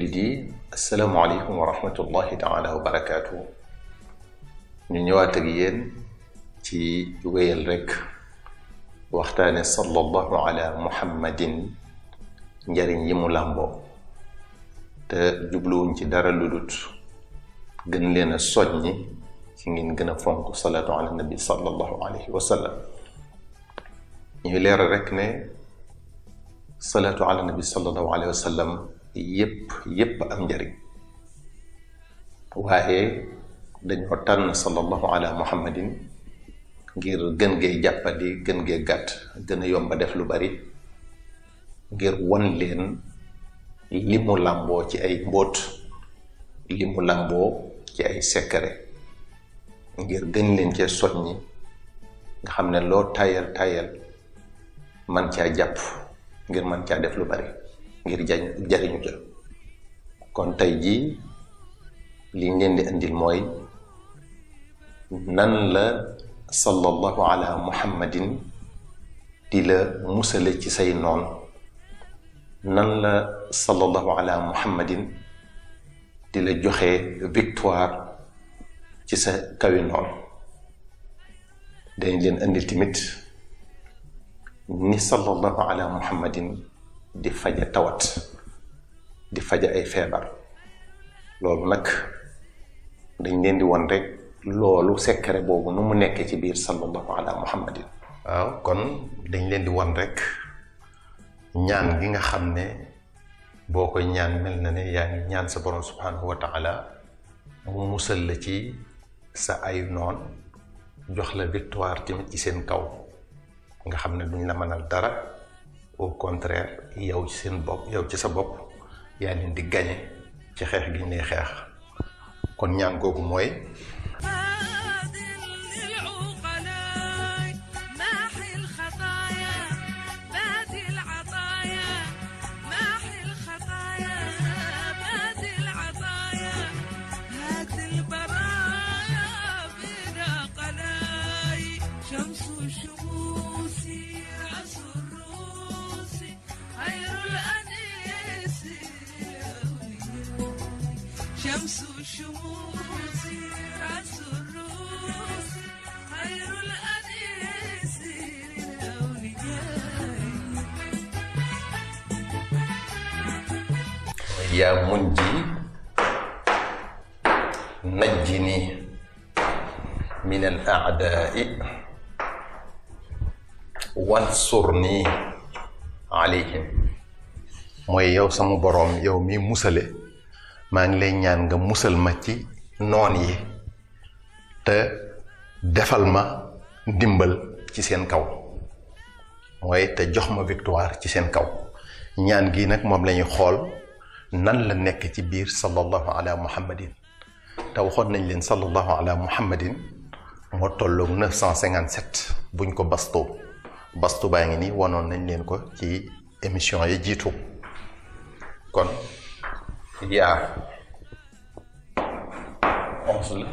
di asalaamaaleykum wa rahmatullahi taala wa barakaatu. ñu ñëwaat ak yéen ci wéyal rek waxtaane sallallahu ala muhammadin njariñ yi mu làmboo te jubluwuñ ci dara lu dut gën leen a soññi ci ngeen gën a fonk salaatu ala nabi sallallahu alayhi wa sallam. ñuy leeral rek ne salaatu ala nabi sallallahu alayhi wa sallam yépp am njariñ, waaye dañoo tànn sallallahu ala muhammadin ngir gën gee jàppandi gën gee gàtt gën a yomba def lu bari, ngir won leen li mu làmboo ci ay mbóot, li mu làmboo ci ay secret, ngir gën leen cee soññi nga xam ne loo tayal man caa jàpp ngir man caa def lu bari ngir jariñu ja. kon tey jii liñ leen di indil mooy nan la sallallahu ala muhammadin di la musale ci say noon, nan la sallallahu ala muhammadin di la joxe victoire ci sa kawi noon. dañ leen indil tamit ni sallallahu ala muhammadin di faja tawat, di faja ay feebar. loolu nag dañ leen di won rek loolu secret boobu nu mu nekkee ci biir sallallahu ala muhammadin. waaw kon dañ leen di won rek ñaan gi nga xam ne boo koy ñaan mel na ne yaa ngi ñaan sa borom subhanahu wa taala mu musal la ci sa ay noon, jox la victoire tamit ci seen kaw, nga xam ne duñ la mënal dara. au contraire yow ci seen bopp, yow ci sa bopp yaa leen di gañe ci xeex gi ñu lay xeex. kon ñaan googu mooy شمس الشموس رأس الروس خير الأنيس للأولياء. يا منجي نجني من الأعداء وانصرني عليهم. mooy yow sama boroom, yow mi musale, maa ngi lay ñaan nga musal ma ci noon yi te defal ma ndimbal ci seen kaw, mooy te jox ma victoire ci seen kaw. ñaan gi nag moom lañuy xool nan la nekk ci biir sallallahu ala muhammadin. te waxoon nañ leen sallallahu ala muhammadin moo tolloog 957 buñ ko bastu baa ngi nii wanoon nañ leen ko ci émission yi jiitu. kon yaa 11 la,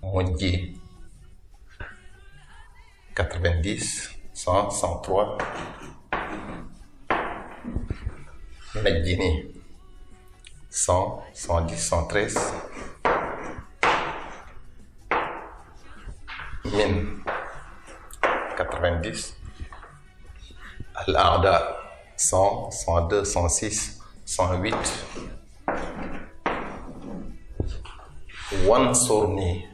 Munji 90 100 103, Najjini 100 110 113, Min 90, Al-A'da 100 102 106 108, Wansurni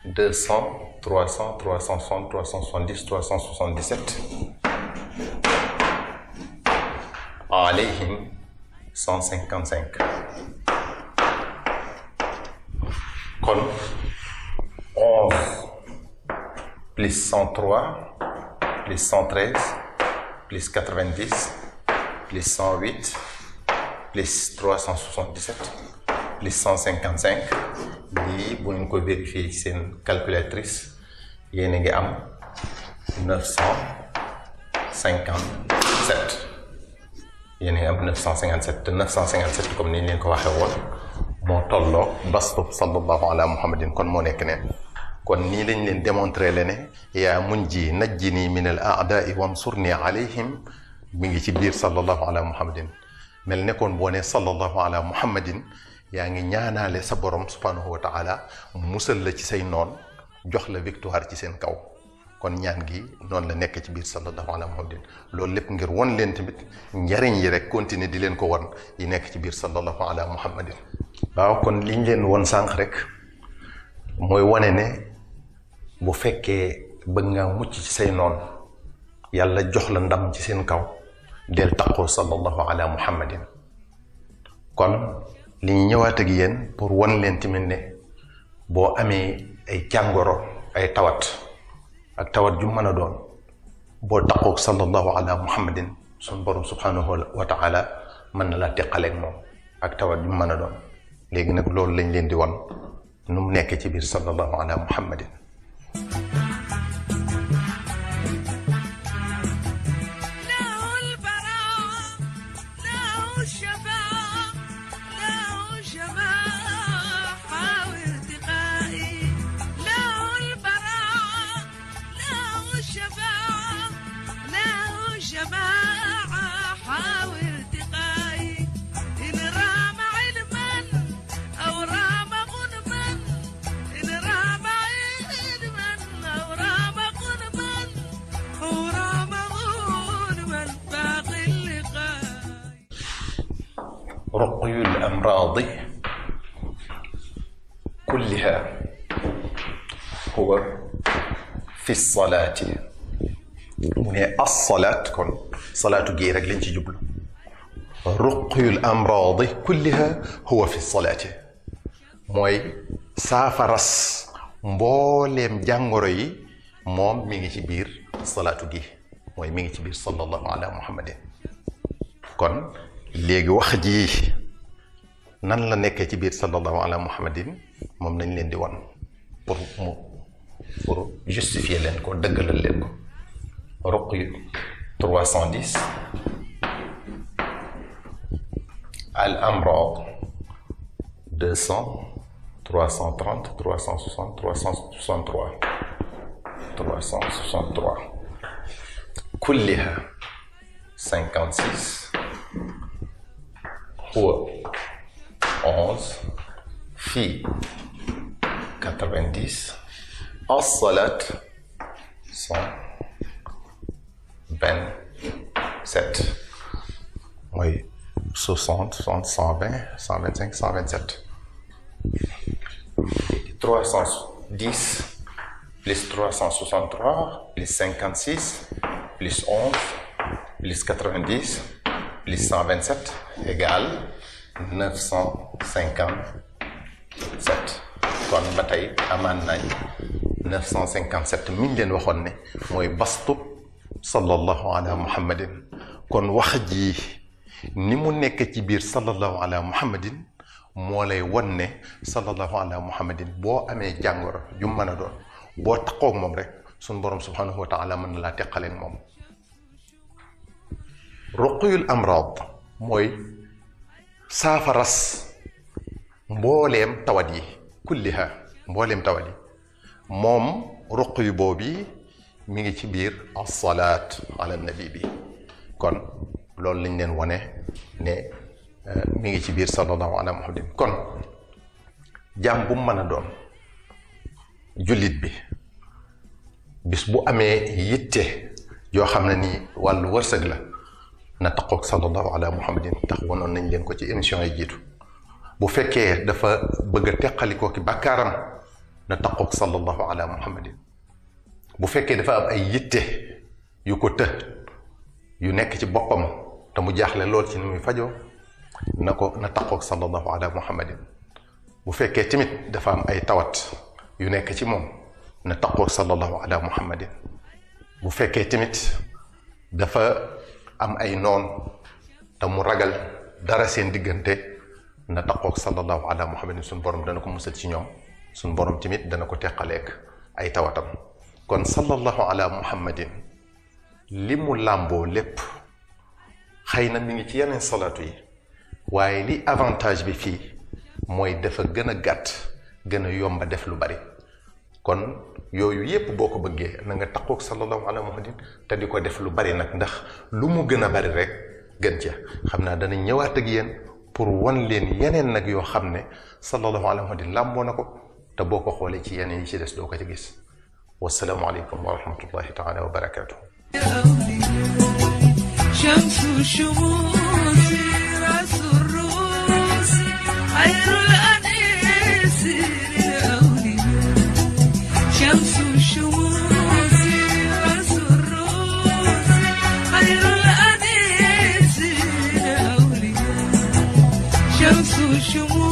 200 300 360 370 377, Alayhim 155. kon 11 plus 103 plus 113 plus 90 plus 108 plus 377 plus 155. lii bu ngeen ko vérifier ci seen calculatrice yéen a ngi am 957. yéen a ngi am 957 te 957 comme ni ñu leen ko waxee woon moo tolloo bastu sallallahu ala muhammadin. kon moo nekk ne kon nii lañ leen démontrer le ne yaa munji najjini min al a'da'i wansurni alayhim mi ngi ci biir sallallahu ala muhammadin. mel ne kon boo ne sallallahu ala muhammadin yaa ngi ñaanaale sa borom subhanahu wa taala musal la ci say noon jox la victoire ci seen kaw kon ñaan gi noonu la nekk ci biir sallallahu ala muhammadin loolu lépp ngir won leen tamit njariñ yi rek continuer di leen ko won yi nekk ci biir sallallahu ala muhammadin waaw kon liñ leen won sànq rek mooy wane ne bu fekkee bëgg nga mucc ci say noon yàlla jox la ndam ci seen kaw del taqoo sallallahu ala muhammadin kon li ñu ñëwaat ak yéen pour won leen tamit ne boo amee ay jàngoro ay tawat ak tawat ju mën a doon boo taqoog sallallahu ala muhammadin sun borom subhanahu wa taala mën na la teqaleeg moom ak tawat ju mën a doon léegi nag loolu lañ leen di won nu mu nekk ci biir sallallahu ala muhammadin رقي الأمراض كلها هو في الصلاة من الصلاة كن صلاة غيرك لنتي جبلو رقي الأمراض كلها هو في الصلاة موي سافرس مبولم جانغوري موم ميغي ci biir صلاة gi موي ميغي ci biir صلى الله على محمد كن léegi wax ji nan la nekkee ci biir sallallahu ala muhammadin moom nañ leen di wan pour justifier leen ko dëggalal leen ko ruqy 310 al amrad 200 330 360 363 363 كلها 56 هو 11 في 90 الصلاة 127 oui 60 60 120 125 127 310 plus 363 plus 56 plus 11 plus 90 plus 127 égale 957 kon ba tey amaan nañ 957 mi ngi leen waxoon ne mooy bastu sallallahu ala muhammadin kon wax ji ni mu nekk ci biir sallallahu ala muhammadin moo lay won ne sallallahu ala muhammadin boo amee jàngoro ju mën a doon boo taqoog moom rek sun borom subhanahu wa taala mën na laa teqaleeg moom ruqyul amrad mooy saafaras mbooleem tawat yi kulliha mbooleem tawat yi moom ruqyu boobi mi ngi ci biir as-salaat ala nabi bi kon loolu lañ leen wone ne mi ngi ci biir sallallahu ala muhammadin kon jaam bu mën a doon jullit bi bis bu amee yitte yoo xam ne nii wàllu wërsëg la na taqoog sallallahu ala muhammadin tax wanoon nañ leen ko ci émission yi jiitu bu fekkee dafa bëgg a teqalikoo ki bàkkaaram na taqoog sallallahu ala muhammadin bu fekkee dafa am ay yitte yu ko të yu nekk ci boppam te mu jaaxle lool ci ni muy fajoo na taqoog sallallahu ala muhammadin bu fekkee tamit dafa am ay tawat yu nekk ci moom na taqoog sallallahu ala muhammadin bu fekkee tamit dafa am ay noon te mu ragal dara seen diggante na taqoog sallallahu ala muhammadin suñ borom dana ko musal ci ñoom suñ borom tamit dana ko teqaleeg ay tawatam kon sallallahu ala muhammadin li mu làmboo lépp xëy na mi ngi ci yeneen salaatu yi waaye li avantage bi fii mooy dafa gën a gàtt gën a yomba def lu bari kon yooyu yépp boo ko bëggee na nga taqoog sallallahu ala muhammadin te di ko def lu bari nag ndax lu mu gën a bari rek gën ca xam naa danañ ñëwaat ak yéen pour wan leen yeneen nag yoo xam ne sallallahu alayhi wa sallam làmboo na ko te boo ko xoolee ci yeneen yi ci des doo ko ci gis wasalaamu aleykum wa rahmatullahi taala wa barakatuh شمس الشموس رأس الروس خير الأنيس للأولياء شمس الشموس رأس الروس خير الأنيس للأولياء شمس الشموس